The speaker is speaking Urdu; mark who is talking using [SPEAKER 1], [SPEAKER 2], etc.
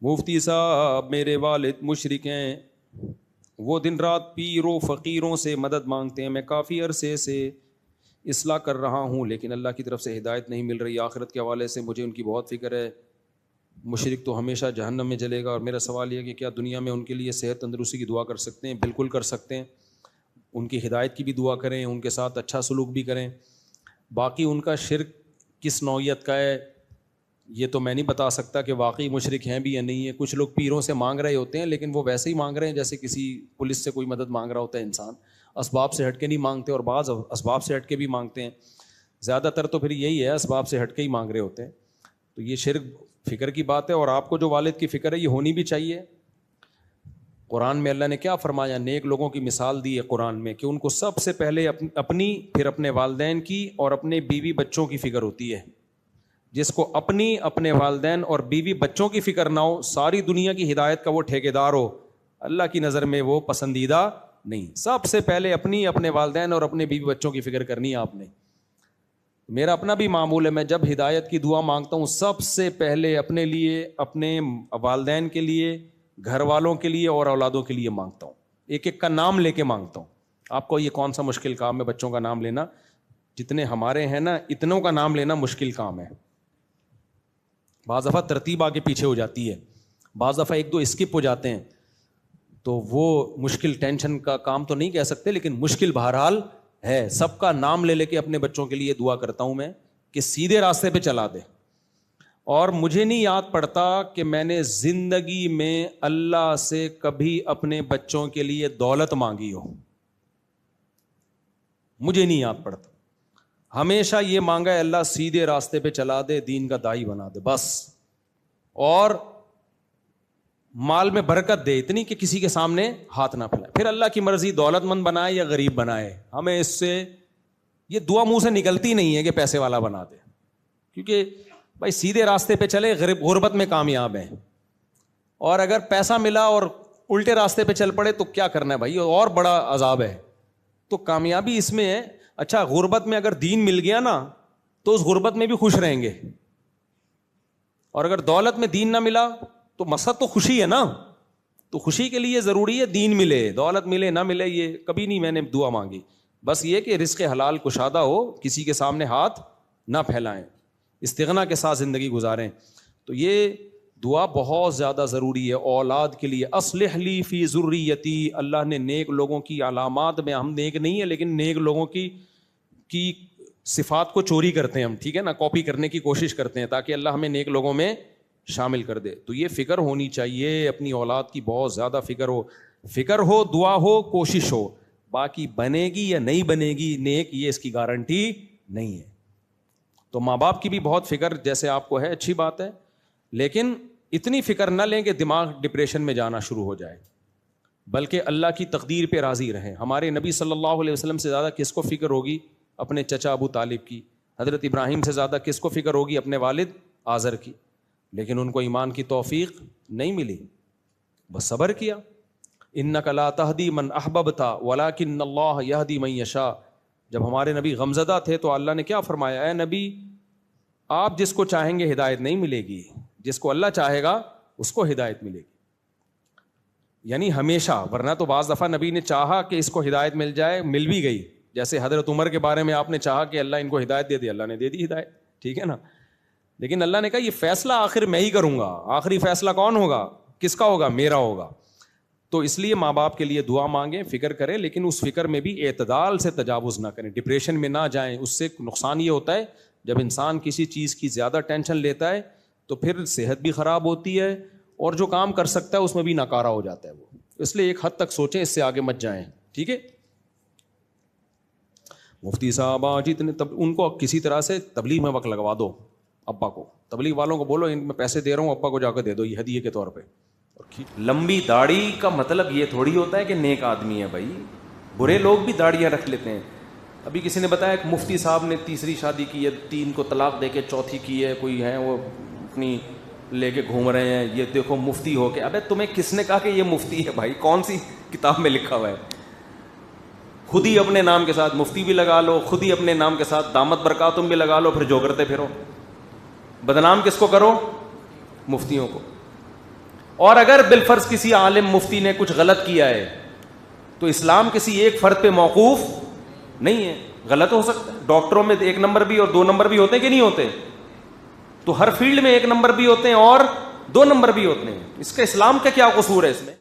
[SPEAKER 1] مفتی صاحب میرے والد مشرک ہیں، وہ دن رات پیروں فقیروں سے مدد مانگتے ہیں، میں کافی عرصے سے اصلاح کر رہا ہوں لیکن اللہ کی طرف سے ہدایت نہیں مل رہی، آخرت کے حوالے سے مجھے ان کی بہت فکر ہے، مشرک تو ہمیشہ جہنم میں جلے گا، اور میرا سوال یہ ہے کہ کیا دنیا میں ان کے لیے صحت تندرستی کی دعا کر سکتے ہیں؟ بالکل کر سکتے ہیں، ان کی ہدایت کی بھی دعا کریں، ان کے ساتھ اچھا سلوک بھی کریں۔ باقی ان کا شرک کس نوعیت کا ہے یہ تو میں نہیں بتا سکتا کہ واقعی مشرک ہیں بھی یا نہیں ہے۔ کچھ لوگ پیروں سے مانگ رہے ہوتے ہیں لیکن وہ ویسے ہی مانگ رہے ہیں جیسے کسی پولیس سے کوئی مدد مانگ رہا ہوتا ہے انسان، اسباب سے ہٹ کے نہیں مانگتے، اور بعض اسباب سے ہٹ کے بھی مانگتے ہیں، زیادہ تر تو پھر یہی ہے اسباب سے ہٹ کے ہی مانگ رہے ہوتے ہیں۔ تو یہ شرک فکر کی بات ہے، اور آپ کو جو والد کی فکر ہے یہ ہونی بھی چاہیے۔ قرآن میں اللہ نے کیا فرمایا؟ نیک لوگوں کی مثال دی ہے قرآن میں کہ ان کو سب سے پہلے اپنی، پھر اپنے والدین کی اور اپنے بیوی بچوں کی فکر ہوتی ہے۔ جس کو اپنی، اپنے والدین اور بیوی بچوں کی فکر نہ ہو، ساری دنیا کی ہدایت کا وہ ٹھیکیدار ہو، اللہ کی نظر میں وہ پسندیدہ نہیں۔ سب سے پہلے اپنی، اپنے والدین اور اپنے بیوی بچوں کی فکر کرنی ہے آپ نے۔ میرا اپنا بھی معمول ہے، میں جب ہدایت کی دعا مانگتا ہوں سب سے پہلے اپنے لیے، اپنے والدین کے لیے، گھر والوں کے لیے اور اولادوں کے لیے مانگتا ہوں، ایک ایک کا نام لے کے مانگتا ہوں۔ آپ کو یہ کون سا مشکل کام ہے بچوں کا نام لینا؟ جتنے ہمارے ہیں نا اتنوں کا نام لینا مشکل کام ہے۔ بعض دفعہ ترتیب آگے پیچھے ہو جاتی ہے، بعض دفعہ ایک دو اسکپ ہو جاتے ہیں، تو وہ مشکل، ٹینشن کا کام تو نہیں کہہ سکتے لیکن مشکل بہرحال ہے۔ سب کا نام لے لے کے اپنے بچوں کے لیے دعا کرتا ہوں میں کہ سیدھے راستے پہ چلا دے۔ اور مجھے نہیں یاد پڑتا کہ میں نے زندگی میں اللہ سے کبھی اپنے بچوں کے لیے دولت مانگی ہو، مجھے نہیں یاد پڑتا۔ ہمیشہ یہ مانگا ہے اللہ سیدھے راستے پہ چلا دے، دین کا داعی بنا دے بس، اور مال میں برکت دے اتنی کہ کسی کے سامنے ہاتھ نہ پھیلائے۔ پھر اللہ کی مرضی دولت مند بنائے یا غریب بنائے، ہمیں اس سے یہ دعا منہ سے نکلتی نہیں ہے کہ پیسے والا بنا دے، کیونکہ بھائی سیدھے راستے پہ چلے، غربت میں کامیاب ہیں، اور اگر پیسہ ملا اور الٹے راستے پہ چل پڑے تو کیا کرنا ہے بھائی، اور بڑا عذاب ہے۔ تو کامیابی اس میں ہے، اچھا غربت میں اگر دین مل گیا نا تو اس غربت میں بھی خوش رہیں گے، اور اگر دولت میں دین نہ ملا تو مقصد تو خوشی ہے نا، تو خوشی کے لیے ضروری ہے دین ملے، دولت ملے نہ ملے یہ کبھی نہیں میں نے دعا مانگی، بس یہ کہ رزق حلال کشادہ ہو، کسی کے سامنے ہاتھ نہ پھیلائیں، استغنا کے ساتھ زندگی گزاریں۔ تو یہ دعا بہت زیادہ ضروری ہے اولاد کے لیے۔ اصلح لی فی ذریتی، اللہ نے نیک لوگوں کی علامات میں، ہم نیک نہیں ہیں لیکن نیک لوگوں کی صفات کو چوری کرتے ہیں ہم، ٹھیک ہے نا، کاپی کرنے کی کوشش کرتے ہیں تاکہ اللہ ہمیں نیک لوگوں میں شامل کر دے۔ تو یہ فکر ہونی چاہیے، اپنی اولاد کی بہت زیادہ فکر ہو، دعا ہو، کوشش ہو، باقی بنے گی یا نہیں بنے گی نیک یہ اس کی گارنٹی نہیں ہے۔ تو ماں باپ کی بھی بہت فکر جیسے آپ کو ہے، اچھی بات ہے، لیکن اتنی فکر نہ لیں کہ دماغ ڈپریشن میں جانا شروع ہو جائے، بلکہ اللہ کی تقدیر پہ راضی رہیں۔ ہمارے نبی صلی اللہ علیہ وسلم سے زیادہ کس کو فکر ہوگی؟ اپنے چچا ابو طالب کی۔ حضرت ابراہیم سے زیادہ کس کو فکر ہوگی؟ اپنے والد آزر کی، لیکن ان کو ایمان کی توفیق نہیں ملی، بس صبر کیا۔ انک لا تہدی من احببت ولکن اللہ یہدی من یشاء۔ جب ہمارے نبی غمزدہ تھے تو اللہ نے کیا فرمایا؟ اے نبی آپ جس کو چاہیں گے ہدایت نہیں ملے گی، جس کو اللہ چاہے گا اس کو ہدایت ملے گی، یعنی ہمیشہ، ورنہ تو بعض دفعہ نبی نے چاہا کہ اس کو ہدایت مل جائے، مل بھی گئی، جیسے حضرت عمر کے بارے میں آپ نے چاہا کہ اللہ ان کو ہدایت دے دی، اللہ نے دے دی ہدایت، ٹھیک ہے نا، لیکن اللہ نے کہا یہ فیصلہ آخر میں ہی کروں گا، آخری فیصلہ کون ہوگا؟ کس کا ہوگا؟ میرا ہوگا۔ تو اس لیے ماں باپ کے لیے دعا مانگیں، فکر کریں، لیکن اس فکر میں بھی اعتدال سے تجاوز نہ کریں، ڈپریشن میں نہ جائیں۔ اس سے نقصان یہ ہوتا ہے جب انسان کسی چیز کی زیادہ ٹینشن لیتا ہے تو پھر صحت بھی خراب ہوتی ہے، اور جو کام کر سکتا ہے اس میں بھی ناکارہ ہو جاتا ہے وہ۔ اس لیے ایک حد تک سوچیں، اس سے آگے مت جائیں، ٹھیک ہے۔ مفتی صاحب آج اتنے ان کو کسی طرح سے تبلیغ میں وقت لگوا دو، ابا کو، تبلیغ والوں کو بولو ان میں پیسے دے رہا ہوں، ابا کو جا کے دے دو یہ ہدیے کے طور پہ۔ لمبی داڑھی کا مطلب یہ تھوڑی ہوتا ہے کہ نیک آدمی ہے بھائی، برے لوگ بھی داڑیاں رکھ لیتے ہیں۔ ابھی کسی نے بتایا کہ مفتی صاحب نے تیسری شادی کی ہے، 3 کو طلاق دے کے چوتھی کی ہے، کوئی ہے وہ اپنی لے کے گھوم رہے ہیں، یہ دیکھو مفتی ہو کے۔ ابے تمہیں کس نے کہا کہ یہ مفتی ہے بھائی؟ کون سی کتاب میں لکھا ہوا ہے؟ خود ہی اپنے نام کے ساتھ مفتی بھی لگا لو، خود ہی اپنے نام کے ساتھ دامت برکاتم بھی لگا لو، پھر جو کرتے پھرو۔ بدنام کس کو کرو؟ مفتیوں کو۔ اور اگر بالفرض کسی عالم مفتی نے کچھ غلط کیا ہے تو اسلام کسی ایک فرد پہ موقوف نہیں ہے. غلط ہو سکتا ہے, ڈاکٹروں میں 1 نمبر بھی اور 2 نمبر بھی ہوتے ہیں کہ نہیں ہوتے؟ تو ہر فیلڈ میں 1 نمبر بھی ہوتے ہیں اور 2 نمبر بھی ہوتے ہیں. اس کا اسلام کا کیا قصور ہے اس میں؟